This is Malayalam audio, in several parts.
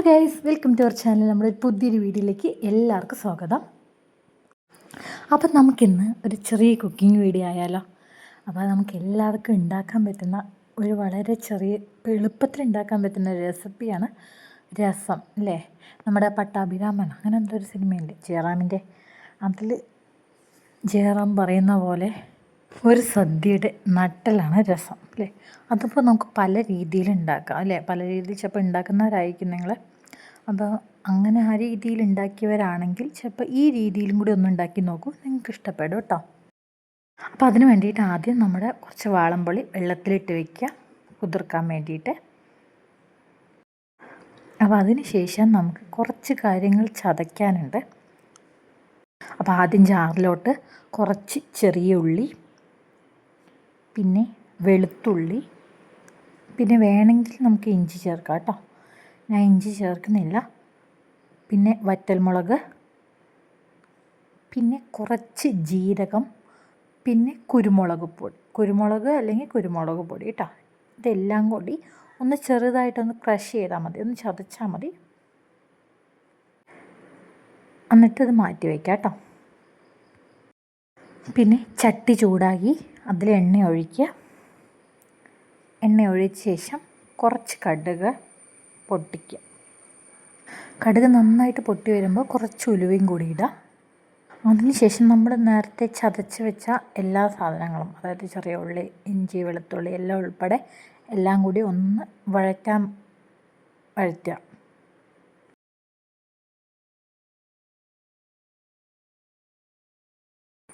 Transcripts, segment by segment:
Guys, welcome to our channel. നമ്മുടെ പുതിയൊരു വീഡിയോയിലേക്ക് എല്ലാവർക്കും സ്വാഗതം. അപ്പം നമുക്കിന്ന് ഒരു ചെറിയ കുക്കിംഗ് വീഡിയോ ആയാലോ. അപ്പോൾ നമുക്ക് എല്ലാവർക്കും ഉണ്ടാക്കാൻ പറ്റുന്ന ഒരു വളരെ ചെറിയ എളുപ്പത്തിൽ ഉണ്ടാക്കാൻ പറ്റുന്ന ഒരു റെസിപ്പിയാണ് രസം അല്ലേ. നമ്മുടെ പട്ടാഭിരാമൻ അങ്ങനെ എന്തൊരു സിനിമയില്ലേ ജയറാമിൻ്റെ, അതിൽ ജയറാം പറയുന്ന പോലെ ഒരു സദ്യയുടെ നട്ടലാണ് രസം അല്ലേ. അതിപ്പോൾ നമുക്ക് പല രീതിയിൽ ഉണ്ടാക്കാം അല്ലേ. പല രീതിയിൽ ചിലപ്പോൾ ഉണ്ടാക്കുന്നവരായിരിക്കും നിങ്ങൾ. അപ്പോൾ അങ്ങനെ ആ രീതിയിൽ ഉണ്ടാക്കിയവരാണെങ്കിൽ ചിലപ്പോൾ ഈ രീതിയിലും കൂടി ഒന്ന് ഉണ്ടാക്കി നോക്കൂ, നിങ്ങൾക്ക് ഇഷ്ടപ്പെടും കേട്ടോ. അപ്പോൾ അതിന് വേണ്ടിയിട്ട് ആദ്യം നമ്മുടെ കുറച്ച് വാളംപുളി വെള്ളത്തിലിട്ട് വയ്ക്കുക കുതിർക്കാൻ വേണ്ടിയിട്ട്. അപ്പോൾ അതിന് ശേഷം നമുക്ക് കുറച്ച് കാര്യങ്ങൾ ചതയ്ക്കാനുണ്ട്. അപ്പോൾ ആദ്യം ജാറിലോട്ട് കുറച്ച് ചെറിയ ഉള്ളി, പിന്നെ വെളുത്തുള്ളി, പിന്നെ വേണമെങ്കിൽ നമുക്ക് ഇഞ്ചി ചേർക്കാം കേട്ടോ. ഞാൻ ഇഞ്ചി ചേർക്കുന്നില്ല. പിന്നെ വറ്റൽമുളക്, പിന്നെ കുറച്ച് ജീരകം, പിന്നെ കുരുമുളക് അല്ലെങ്കിൽ കുരുമുളക് പൊടി കേട്ടോ. ഇതെല്ലാം കൂടി ഒന്ന് ചെറുതായിട്ടൊന്ന് ക്രഷ് ചെയ്താൽ മതി, ഒന്ന് ചതച്ചാൽ മതി. എന്നിട്ടത് മാറ്റി വയ്ക്കാം കേട്ടോ. പിന്നെ ചട്ടി ചൂടാക്കി അതിൽ എണ്ണ ഒഴിക്കുക. എണ്ണ ഒഴിച്ച ശേഷം കുറച്ച് കടുക് പൊട്ടിക്കുക. കടുക് നന്നായിട്ട് പൊട്ടി വരുമ്പോൾ കുറച്ച് ഉലുവയും കൂടി ഇടാം. അതിനുശേഷം നമ്മൾ നേരത്തെ ചതച്ച് വെച്ച എല്ലാ സാധനങ്ങളും, അതായത് ചെറിയ ഉള്ളി, ഇഞ്ചി, വെളുത്തുള്ളി എല്ലാം ഉൾപ്പെടെ എല്ലാം കൂടി ഒന്ന് വഴറ്റുക.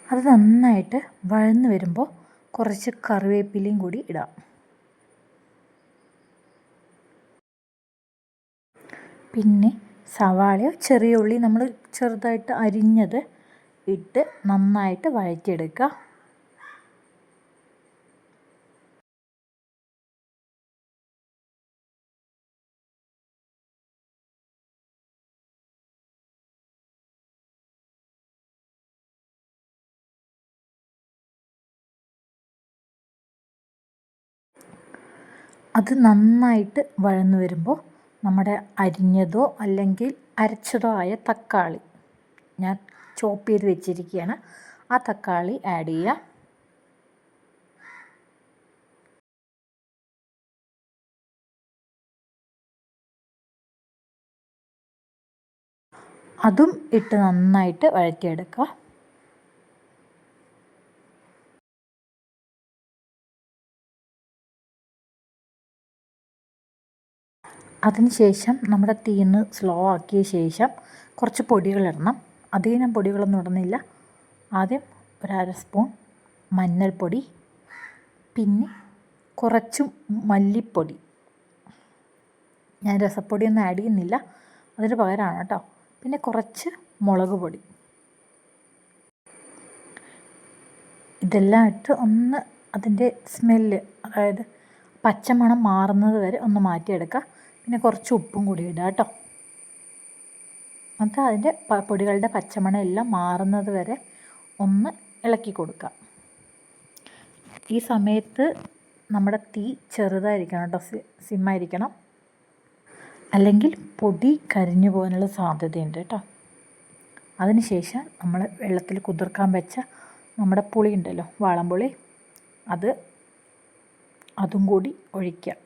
അത് നന്നായിട്ട് വഴന്ന് വരുമ്പോൾ കുറച്ച് കറിവേപ്പിലയും കൂടി ഇടാം. പിന്നെ സവാളയോ ചെറിയ ഉള്ളി നമ്മൾ ചെറുതായിട്ട് അരിഞ്ഞത് ഇട്ട് നന്നായിട്ട് വഴറ്റിയെടുക്കുക. അത് നന്നായിട്ട് വഴന്നു വരുമ്പോൾ നമ്മുടെ അരിഞ്ഞതോ അല്ലെങ്കിൽ അരച്ചതോ ആയ തക്കാളി, ഞാൻ ചോപ്പ് ചെയ്ത് വെച്ചിരിക്കുകയാണ്, ആ തക്കാളി ആഡ് ചെയ്യുക. അതും ഇട്ട് നന്നായിട്ട് വഴറ്റിയെടുക്കുക. അതിനുശേഷം നമ്മുടെ തീന്ന് സ്ലോ ആക്കിയ ശേഷം കുറച്ച് പൊടികളിടണം. അധികം ഞാൻ പൊടികളൊന്നും ഇടുന്നില്ല. ആദ്യം ഒരു 1/2 സ്പൂൺ മഞ്ഞൾപ്പൊടി, പിന്നെ കുറച്ച് മല്ലിപ്പൊടി. ഞാൻ രസപ്പൊടിയൊന്നും ആഡ് ചെയ്യുന്നില്ല, അതിന് പകരമാണ് കേട്ടോ. പിന്നെ കുറച്ച് മുളക് പൊടി. ഇതെല്ലാം ഇട്ട് ഒന്ന് അതിൻ്റെ സ്മെല്ല്, അതായത് പച്ചമണം മാറുന്നത് വരെ ഒന്ന് മാറ്റിയെടുക്കുക. പിന്നെ കുറച്ച് ഉപ്പും കൂടി ഇടുക കേട്ടോ. എന്നിട്ട് അതിൻ്റെ പൊടികളുടെ പച്ചമണം എല്ലാം മാറുന്നത് വരെ ഒന്ന് ഇളക്കി കൊടുക്കുക. ഈ സമയത്ത് നമ്മുടെ തീ ചെറുതായിരിക്കണം കേട്ടോ, സിമ്മായിരിക്കണം, അല്ലെങ്കിൽ പൊടി കരിഞ്ഞു പോകാനുള്ള സാധ്യതയുണ്ട് കേട്ടോ. അതിനുശേഷം നമ്മൾ വെള്ളത്തിൽ കുതിർക്കാൻ വെച്ച നമ്മുടെ പുളി ഉണ്ടല്ലോ, വാളംപുളി, അതും കൂടി ഒഴിക്കുക.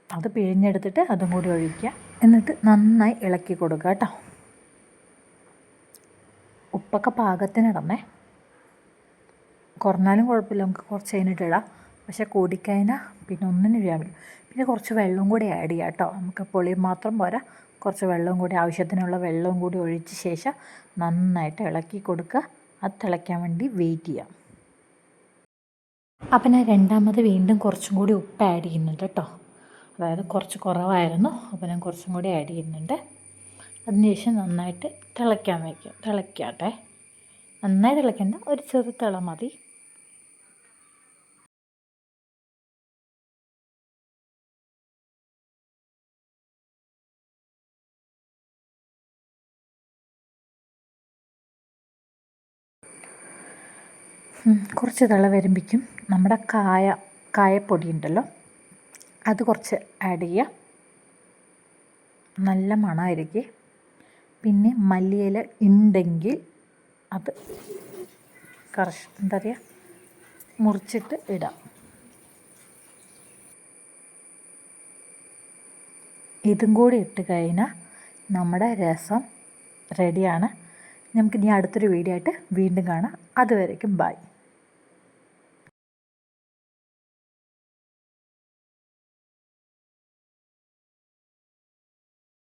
അത് പിഴിഞ്ഞെടുത്തിട്ട് അതും കൂടി ഒഴിക്കുക. എന്നിട്ട് നന്നായി ഇളക്കി കൊടുക്കുക കേട്ടോ. ഉപ്പൊക്കെ പാകത്തിനിടണേ. കുറഞ്ഞാലും കുഴപ്പമില്ല, നമുക്ക് കുറച്ച് കഴിഞ്ഞിട്ട് ഇടാം. പക്ഷേ കൂടിക്കഴിഞ്ഞാൽ പിന്നെ ഒന്നിനും ഇടാൻ പറ്റില്ല. പിന്നെ കുറച്ച് വെള്ളം കൂടി ആഡ് ചെയ്യാം കേട്ടോ. നമുക്ക് പുളി മാത്രം പോരാ, കുറച്ച് വെള്ളവും കൂടി, ആവശ്യത്തിനുള്ള വെള്ളവും കൂടി ഒഴിച്ച ശേഷം നന്നായിട്ട് ഇളക്കി കൊടുക്കുക. അത് തിളയ്ക്കാൻ വേണ്ടി വെയിറ്റ് ചെയ്യാം. അപ്പം ഞാൻ രണ്ടാമത് വീണ്ടും കുറച്ചും കൂടി ഉപ്പ് ആഡ് ചെയ്യുന്നുണ്ട് കേട്ടോ. അതായത് കുറച്ച് കുറവായിരുന്നു, അപ്പോൾ ഞാൻ കുറച്ചും കൂടി ആഡ് ചെയ്യുന്നുണ്ട്. അതിനുശേഷം നന്നായിട്ട് തിളയ്ക്കട്ടെ. നന്നായി തിളയ്ക്കേണ്ട, ഒരു ചെറു തിള മതി. കുറച്ച് തിള വരുമ്പോഴേക്കും നമ്മുടെ കായപ്പൊടി ഉണ്ടല്ലോ, അത് കുറച്ച് ആഡ് ചെയ്യുക. നല്ല മണമായിരിക്കും. പിന്നെ മല്ലിയില ഉണ്ടെങ്കിൽ അത് എന്താ പറയുക, മുറിച്ചിട്ട് ഇടാം. ഇതും കൂടി ഇട്ട് കഴിഞ്ഞാൽ നമ്മുടെ രസം റെഡിയാണ്. നമുക്കിനി അടുത്തൊരു വീഡിയോ ആയിട്ട് വീണ്ടും കാണാം. അതുവരേക്കും ബൈ.